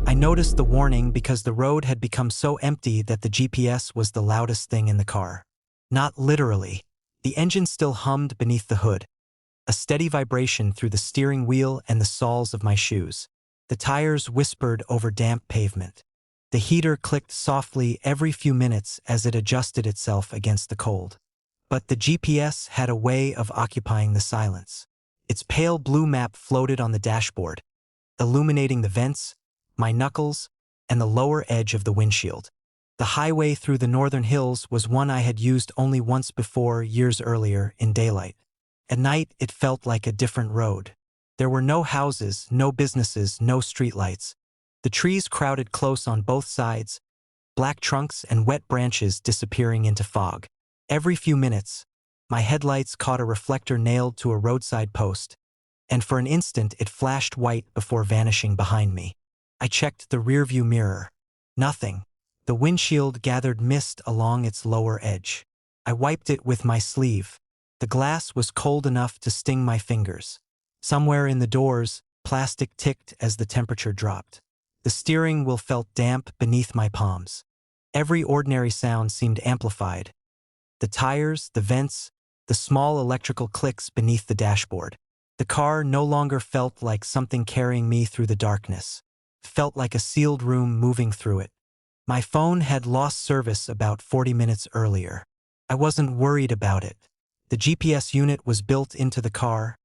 I noticed the warning because the road had become so empty that the GPS was the loudest thing in the car. Not literally. The engine still hummed beneath the hood, a steady vibration through the steering wheel and the soles of my shoes. The tires whispered over damp pavement. The heater clicked softly every few minutes as it adjusted itself against the cold. But the GPS had a way of occupying the silence. Its pale blue map floated on the dashboard, illuminating the vents, my knuckles, and the lower edge of the windshield. The highway through the northern hills was one I had used only once before, years earlier, in daylight. At night, it felt like a different road. There were no houses, no businesses, no streetlights. The trees crowded close on both sides, black trunks and wet branches disappearing into fog. Every few minutes, my headlights caught a reflector nailed to a roadside post, and for an instant it flashed white before vanishing behind me. I checked the rearview mirror. Nothing. The windshield gathered mist along its lower edge. I wiped it with my sleeve. The glass was cold enough to sting my fingers. Somewhere in the doors, plastic ticked as the temperature dropped. The steering wheel felt damp beneath my palms. Every ordinary sound seemed amplified. The tires, the vents, the small electrical clicks beneath the dashboard. The car no longer felt like something carrying me through the darkness. It felt like a sealed room moving through it. My phone had lost service about 40 minutes earlier. I wasn't worried about it. The GPS unit was built into the car,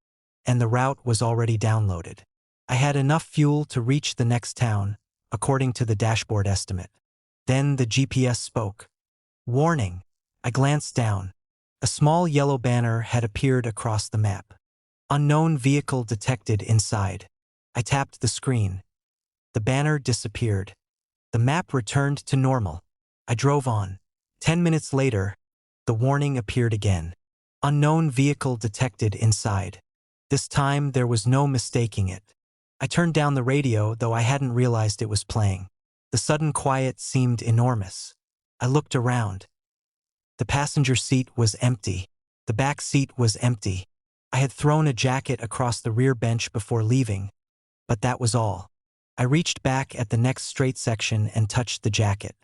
and the route was already downloaded. I had enough fuel to reach the next town, according to the dashboard estimate. Then the GPS spoke. Warning. I glanced down. A small yellow banner had appeared across the map. Unknown vehicle detected inside. I tapped the screen. The banner disappeared. The map returned to normal. I drove on. 10 minutes later, the warning appeared again. Unknown vehicle detected inside. This time, there was no mistaking it. I turned down the radio, though I hadn't realized it was playing. The sudden quiet seemed enormous. I looked around. The passenger seat was empty. The back seat was empty. I had thrown a jacket across the rear bench before leaving, but that was all. I reached back at the next straight section and touched the jacket.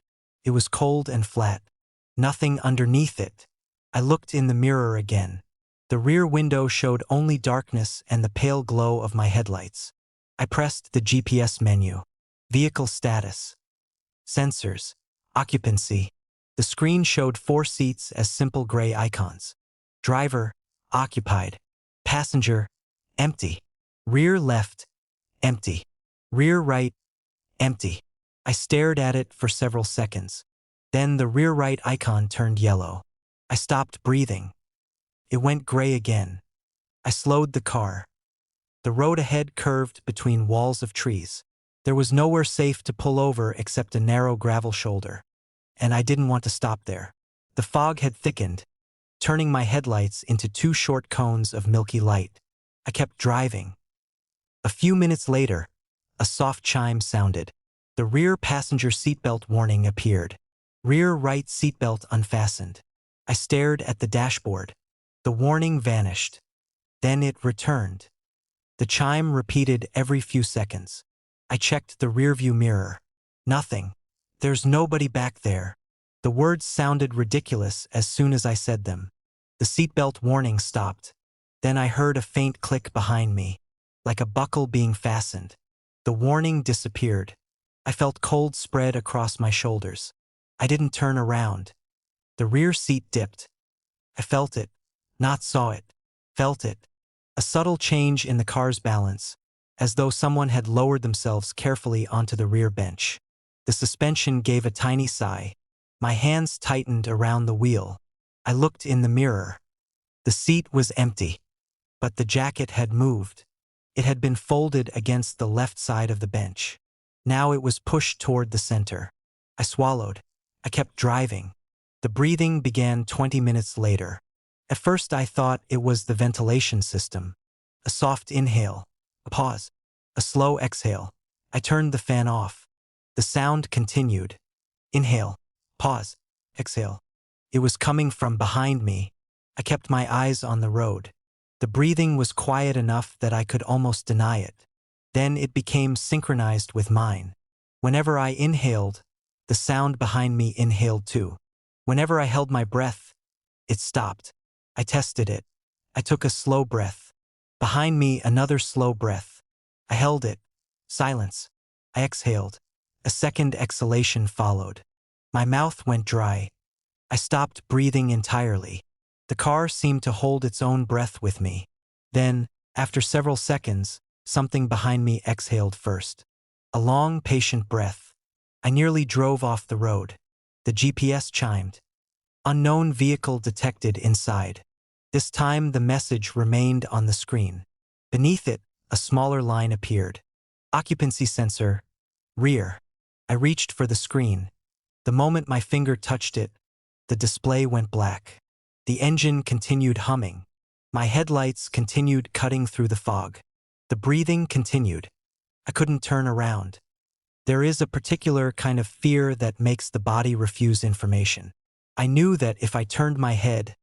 It was cold and flat. Nothing underneath it. I looked in the mirror again. The rear window showed only darkness and the pale glow of my headlights. I pressed the GPS menu. Vehicle status. Sensors. Occupancy. The screen showed 4 seats as simple gray icons. Driver, occupied. Passenger, empty. Rear left, empty. Rear right, empty. I stared at it for several seconds. Then the rear right icon turned yellow. I stopped breathing. It went gray again. I slowed the car. The road ahead curved between walls of trees. There was nowhere safe to pull over except a narrow gravel shoulder. And I didn't want to stop there. The fog had thickened, turning my headlights into 2 short cones of milky light. I kept driving. A few minutes later, a soft chime sounded. The rear passenger seatbelt warning appeared. Rear right seatbelt unfastened. I stared at the dashboard. The warning vanished. Then it returned. The chime repeated every few seconds. I checked the rearview mirror. Nothing. There's nobody back there. The words sounded ridiculous as soon as I said them. The seatbelt warning stopped. Then I heard a faint click behind me, like a buckle being fastened. The warning disappeared. I felt cold spread across my shoulders. I didn't turn around. The rear seat dipped. I felt it, not saw it, felt it. A subtle change in the car's balance, as though someone had lowered themselves carefully onto the rear bench. The suspension gave a tiny sigh. My hands tightened around the wheel. I looked in the mirror. The seat was empty, but the jacket had moved. It had been folded against the left side of the bench. Now it was pushed toward the center. I swallowed. I kept driving. The breathing began 20 minutes later. At first I thought it was the ventilation system. A soft inhale, a pause, a slow exhale. I turned the fan off. The sound continued. Inhale, pause, exhale. It was coming from behind me. I kept my eyes on the road. The breathing was quiet enough that I could almost deny it. Then it became synchronized with mine. Whenever I inhaled, the sound behind me inhaled too. Whenever I held my breath, it stopped. I tested it. I took a slow breath. Behind me, another slow breath. I held it. Silence. I exhaled. A second exhalation followed. My mouth went dry. I stopped breathing entirely. The car seemed to hold its own breath with me. Then, after several seconds, something behind me exhaled first. A long, patient breath. I nearly drove off the road. The GPS chimed. Unknown vehicle detected inside. This time the message remained on the screen. Beneath it, a smaller line appeared. Occupancy sensor. Rear. I reached for the screen. The moment my finger touched it, the display went black. The engine continued humming. My headlights continued cutting through the fog. The breathing continued. I couldn't turn around. There is a particular kind of fear that makes the body refuse information. I knew that if I turned my head,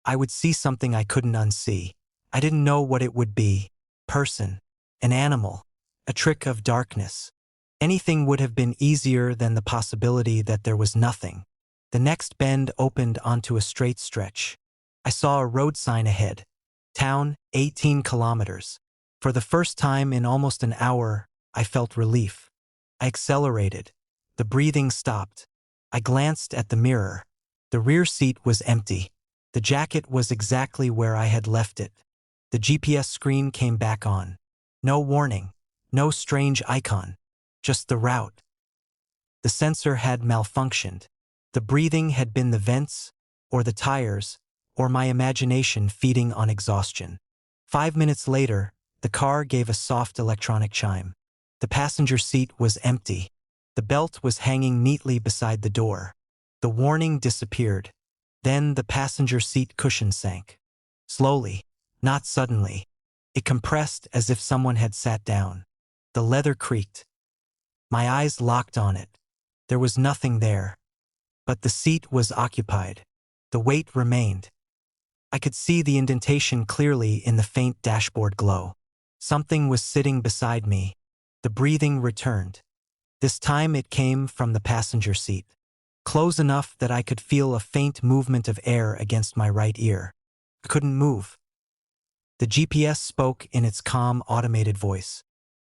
I would see something I couldn't unsee. I didn't know what it would be. Person. An animal. A trick of darkness. Anything would have been easier than the possibility that there was nothing. The next bend opened onto a straight stretch. I saw a road sign ahead. Town, 18 kilometers. For the first time in almost an hour, I felt relief. I accelerated. The breathing stopped. I glanced at the mirror. The rear seat was empty. The jacket was exactly where I had left it. The GPS screen came back on. No warning. No strange icon. Just the route. The sensor had malfunctioned. The breathing had been the vents, or the tires, or my imagination feeding on exhaustion. 5 minutes later, the car gave a soft electronic chime. The passenger seat was empty. The belt was hanging neatly beside the door. The warning disappeared. Then the passenger seat cushion sank. Slowly, not suddenly. It compressed as if someone had sat down. The leather creaked. My eyes locked on it. There was nothing there. But the seat was occupied. The weight remained. I could see the indentation clearly in the faint dashboard glow. Something was sitting beside me. The breathing returned. This time it came from the passenger seat. Close enough that I could feel a faint movement of air against my right ear. I couldn't move. The GPS spoke in its calm, automated voice.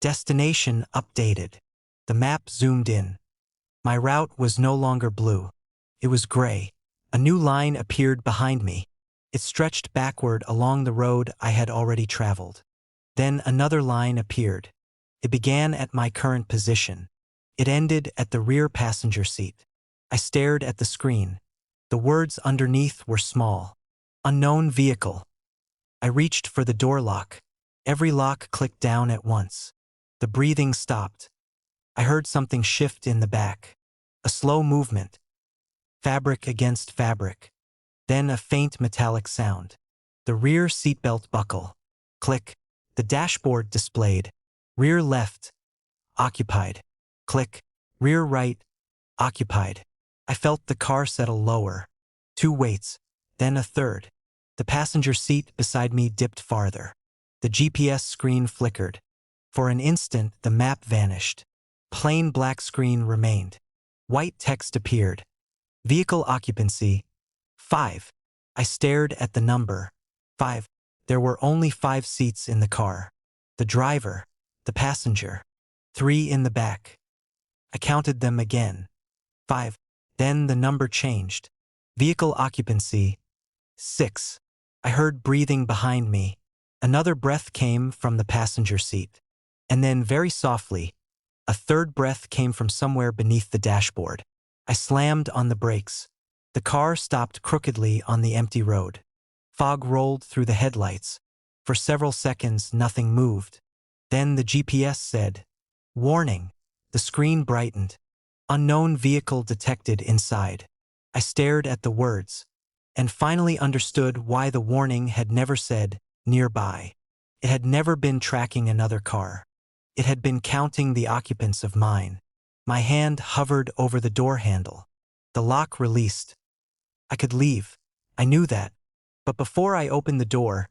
Destination updated. The map zoomed in. My route was no longer blue. It was gray. A new line appeared behind me. It stretched backward along the road I had already traveled. Then another line appeared. It began at my current position. It ended at the rear passenger seat. I stared at the screen. The words underneath were small. Unknown vehicle. I reached for the door lock. Every lock clicked down at once. The breathing stopped. I heard something shift in the back. A slow movement. Fabric against fabric. Then a faint metallic sound. The rear seatbelt buckle. Click. The dashboard displayed. Rear left. Occupied. Click. Rear right. Occupied. I felt the car settle lower. 2 weights. Then a third. The passenger seat beside me dipped farther. The GPS screen flickered. For an instant, the map vanished. Plain black screen remained. White text appeared. Vehicle occupancy. 5. I stared at the number. 5. There were only 5 seats in the car. The driver. The passenger. 3 in the back. I counted them again. 5. Then the number changed. Vehicle occupancy. 6. I heard breathing behind me. Another breath came from the passenger seat. And then very softly, a third breath came from somewhere beneath the dashboard. I slammed on the brakes. The car stopped crookedly on the empty road. Fog rolled through the headlights. For several seconds, nothing moved. Then the GPS said, "Warning." The screen brightened. Unknown vehicle detected inside. I stared at the words, and finally understood why the warning had never said, "nearby." It had never been tracking another car. It had been counting the occupants of mine. My hand hovered over the door handle. The lock released. I could leave. I knew that. But before I opened the door,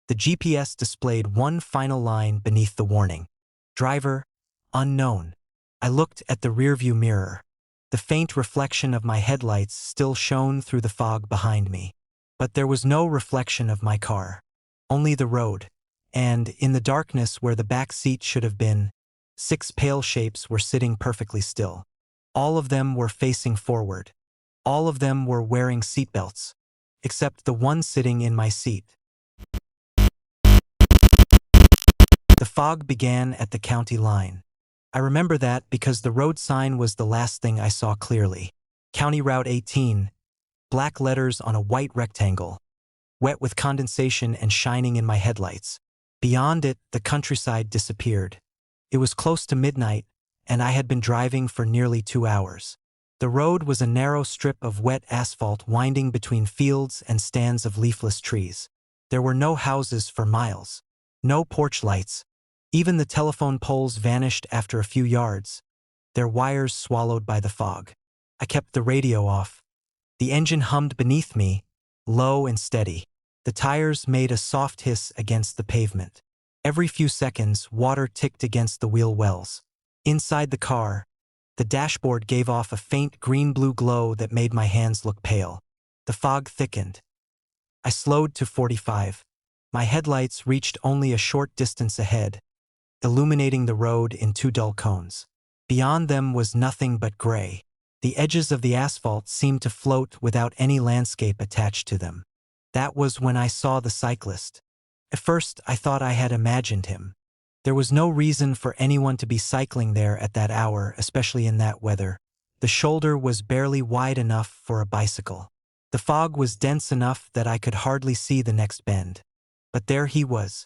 the GPS displayed one final line beneath the warning. Driver, unknown. I looked at the rearview mirror. The faint reflection of my headlights still shone through the fog behind me. But there was no reflection of my car. Only the road. And, in the darkness where the back seat should have been, 6 pale shapes were sitting perfectly still. All of them were facing forward. All of them were wearing seatbelts. Except the one sitting in my seat. The fog began at the county line. I remember that because the road sign was the last thing I saw clearly. County Route 18, black letters on a white rectangle, wet with condensation and shining in my headlights. Beyond it, the countryside disappeared. It was close to midnight, and I had been driving for nearly 2 hours. The road was a narrow strip of wet asphalt winding between fields and stands of leafless trees. There were no houses for miles. No porch lights. Even the telephone poles vanished after a few yards, their wires swallowed by the fog. I kept the radio off. The engine hummed beneath me, low and steady. The tires made a soft hiss against the pavement. Every few seconds, water ticked against the wheel wells. Inside the car, the dashboard gave off a faint green-blue glow that made my hands look pale. The fog thickened. I slowed to 45. My headlights reached only a short distance ahead, illuminating the road in 2 dull cones. Beyond them was nothing but gray. The edges of the asphalt seemed to float without any landscape attached to them. That was when I saw the cyclist. At first, I thought I had imagined him. There was no reason for anyone to be cycling there at that hour, especially in that weather. The shoulder was barely wide enough for a bicycle. The fog was dense enough that I could hardly see the next bend. But there he was.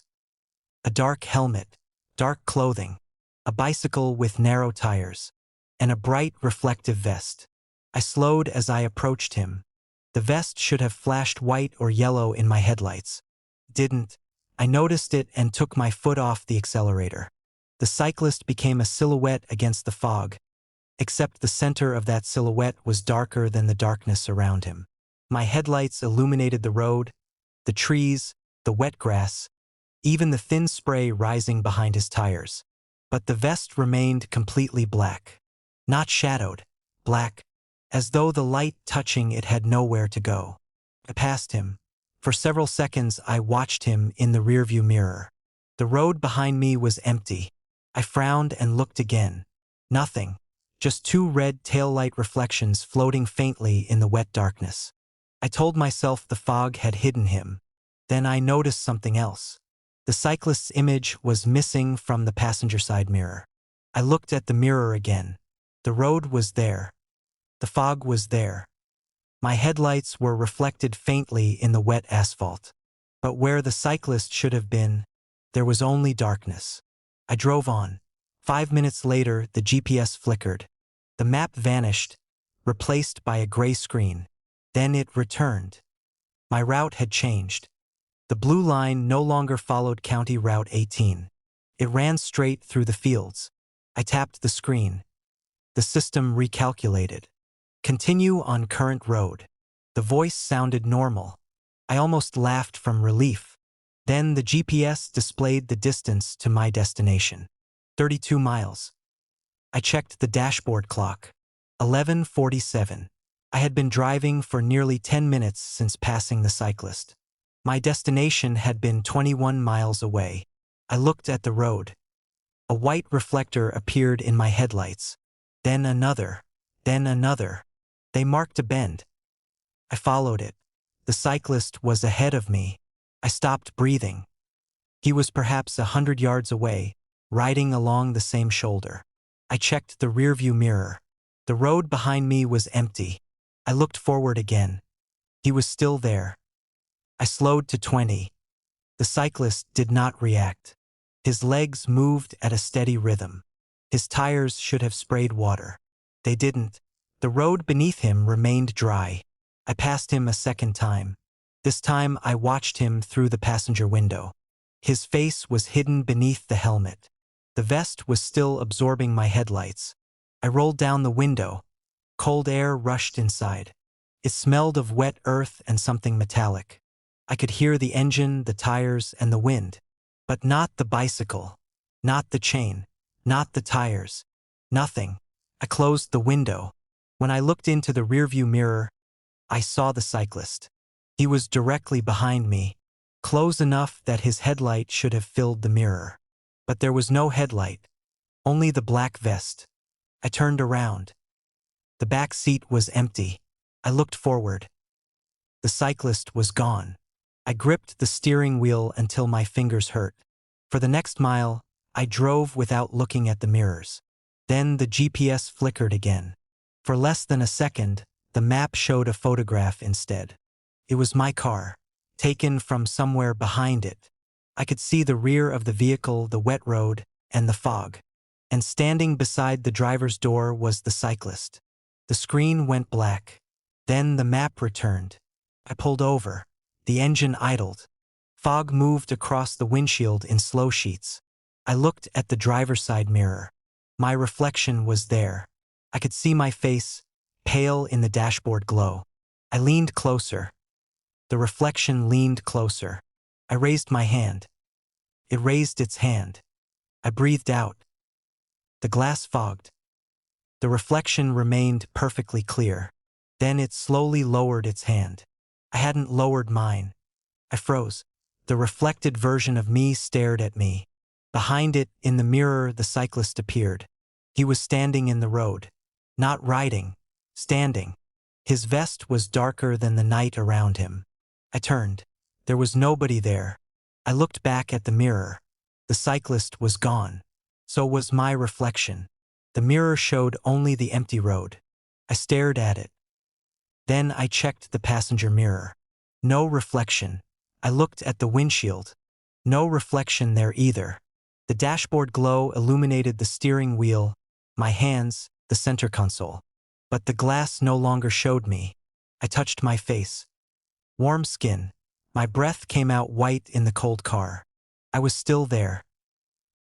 A dark helmet, dark clothing, a bicycle with narrow tires, and a bright reflective vest. I slowed as I approached him. The vest should have flashed white or yellow in my headlights. Didn't. I noticed it and took my foot off the accelerator. The cyclist became a silhouette against the fog, except the center of that silhouette was darker than the darkness around him. My headlights illuminated the road, the trees, the wet grass, even the thin spray rising behind his tires. But the vest remained completely black. Not shadowed, black, as though the light touching it had nowhere to go. I passed him. For several seconds I watched him in the rearview mirror. The road behind me was empty. I frowned and looked again. Nothing. Just 2 red taillight reflections floating faintly in the wet darkness. I told myself the fog had hidden him. Then I noticed something else. The cyclist's image was missing from the passenger side mirror. I looked at the mirror again. The road was there. The fog was there. My headlights were reflected faintly in the wet asphalt. But where the cyclist should have been, there was only darkness. I drove on. 5 minutes later, the GPS flickered. The map vanished, replaced by a gray screen. Then it returned. My route had changed. The blue line no longer followed County Route 18. It ran straight through the fields. I tapped the screen. The system recalculated. Continue on current road. The voice sounded normal. I almost laughed from relief. Then the GPS displayed the distance to my destination. 32 miles. I checked the dashboard clock. 11:47. I had been driving for nearly 10 minutes since passing the cyclist. My destination had been 21 miles away. I looked at the road. A white reflector appeared in my headlights. Then another. Then another. They marked a bend. I followed it. The cyclist was ahead of me. I stopped breathing. He was perhaps 100 yards away, riding along the same shoulder. I checked the rearview mirror. The road behind me was empty. I looked forward again. He was still there. I slowed to 20. The cyclist did not react. His legs moved at a steady rhythm. His tires should have sprayed water. They didn't. The road beneath him remained dry. I passed him a second time. This time I watched him through the passenger window. His face was hidden beneath the helmet. The vest was still absorbing my headlights. I rolled down the window. Cold air rushed inside. It smelled of wet earth and something metallic. I could hear the engine, the tires, and the wind. But not the bicycle. Not the chain. Not the tires. Nothing. I closed the window. When I looked into the rearview mirror, I saw the cyclist. He was directly behind me, close enough that his headlight should have filled the mirror. But there was no headlight, only the black vest. I turned around. The back seat was empty. I looked forward. The cyclist was gone. I gripped the steering wheel until my fingers hurt. For the next mile, I drove without looking at the mirrors. Then the GPS flickered again. For less than a second, the map showed a photograph instead. It was my car, taken from somewhere behind it. I could see the rear of the vehicle, the wet road, and the fog. And standing beside the driver's door was the cyclist. The screen went black. Then the map returned. I pulled over. The engine idled. Fog moved across the windshield in slow sheets. I looked at the driver's side mirror. My reflection was there. I could see my face, pale in the dashboard glow. I leaned closer. The reflection leaned closer. I raised my hand. It raised its hand. I breathed out. The glass fogged. The reflection remained perfectly clear. Then it slowly lowered its hand. I hadn't lowered mine. I froze. The reflected version of me stared at me. Behind it, in the mirror, the cyclist appeared. He was standing in the road. Not riding. Standing. His vest was darker than the night around him. I turned. There was nobody there. I looked back at the mirror. The cyclist was gone. So was my reflection. The mirror showed only the empty road. I stared at it. Then I checked the passenger mirror. No reflection. I looked at the windshield. No reflection there either. The dashboard glow illuminated the steering wheel, my hands, the center console. But the glass no longer showed me. I touched my face. Warm skin. My breath came out white in the cold car. I was still there.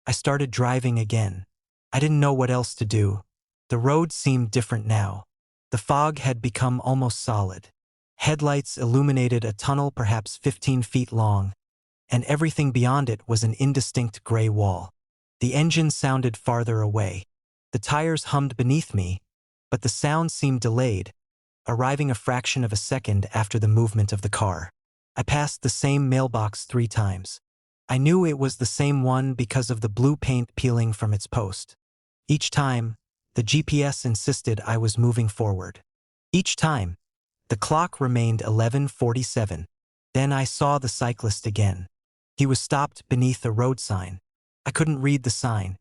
I started driving again. I didn't know what else to do. The road seemed different now. The fog had become almost solid. Headlights illuminated a tunnel perhaps 15 feet long, and everything beyond it was an indistinct gray wall. The engine sounded farther away. The tires hummed beneath me, but the sound seemed delayed, arriving a fraction of a second after the movement of the car. I passed the same mailbox 3 times. I knew it was the same one because of the blue paint peeling from its post. Each time, the GPS insisted I was moving forward. Each time, the clock remained 11:47. Then I saw the cyclist again. He was stopped beneath a road sign. I couldn't read the sign.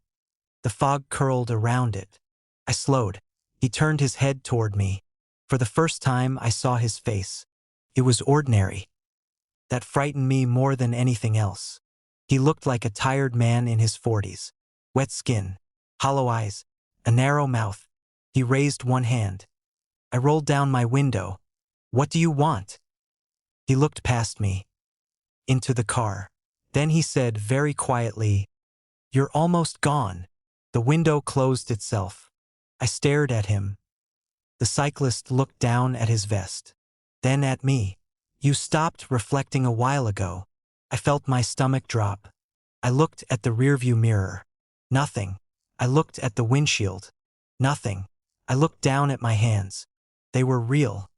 The fog curled around it. I slowed. He turned his head toward me. For the first time, I saw his face. It was ordinary. That frightened me more than anything else. He looked like a tired man in his 40s. Wet skin, hollow eyes, a narrow mouth. He raised one hand. I rolled down my window. "What do you want?" He looked past me, into the car. Then he said very quietly, "You're almost gone." The window closed itself. I stared at him. The cyclist looked down at his vest. Then at me. "You stopped reflecting a while ago." I felt my stomach drop. I looked at the rearview mirror. Nothing. I looked at the windshield. Nothing. I looked down at my hands. They were real.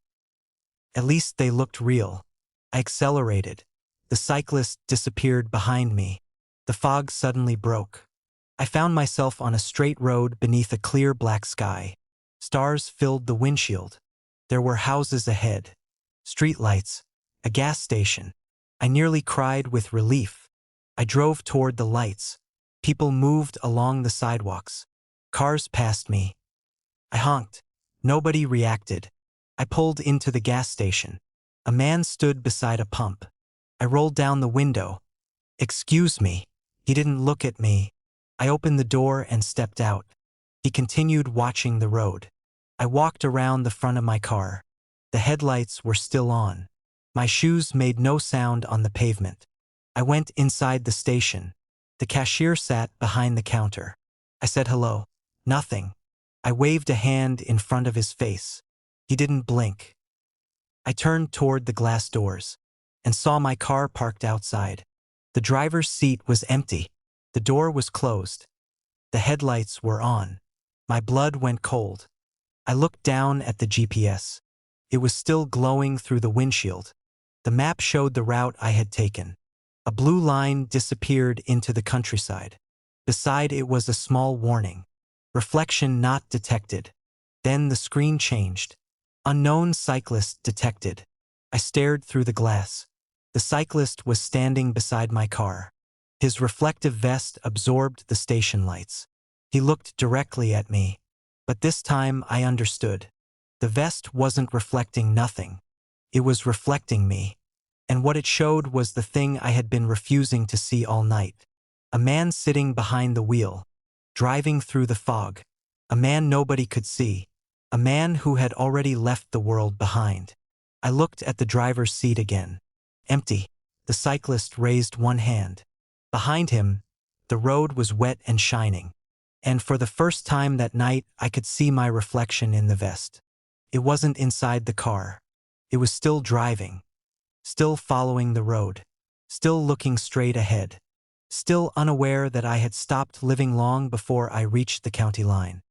At least they looked real. I accelerated. The cyclist disappeared behind me. The fog suddenly broke. I found myself on a straight road beneath a clear black sky. Stars filled the windshield. There were houses ahead, streetlights, a gas station. I nearly cried with relief. I drove toward the lights. People moved along the sidewalks. Cars passed me. I honked. Nobody reacted. I pulled into the gas station. A man stood beside a pump. I rolled down the window. "Excuse me." He didn't look at me. I opened the door and stepped out. He continued watching the road. I walked around the front of my car. The headlights were still on. My shoes made no sound on the pavement. I went inside the station. The cashier sat behind the counter. I said hello. Nothing. I waved a hand in front of his face. He didn't blink. I turned toward the glass doors and saw my car parked outside. The driver's seat was empty. The door was closed. The headlights were on. My blood went cold. I looked down at the GPS. It was still glowing through the windshield. The map showed the route I had taken. A blue line disappeared into the countryside. Beside it was a small warning. Reflection not detected. Then the screen changed. Unknown cyclist detected. I stared through the glass. The cyclist was standing beside my car. His reflective vest absorbed the station lights. He looked directly at me. But this time I understood. The vest wasn't reflecting nothing. It was reflecting me. And what it showed was the thing I had been refusing to see all night. A man sitting behind the wheel, driving through the fog. A man nobody could see. A man who had already left the world behind. I looked at the driver's seat again. Empty. The cyclist raised one hand. Behind him, the road was wet and shining. And for the first time that night, I could see my reflection in the vest. It wasn't inside the car. It was still driving. Still following the road. Still looking straight ahead. Still unaware that I had stopped living long before I reached the county line.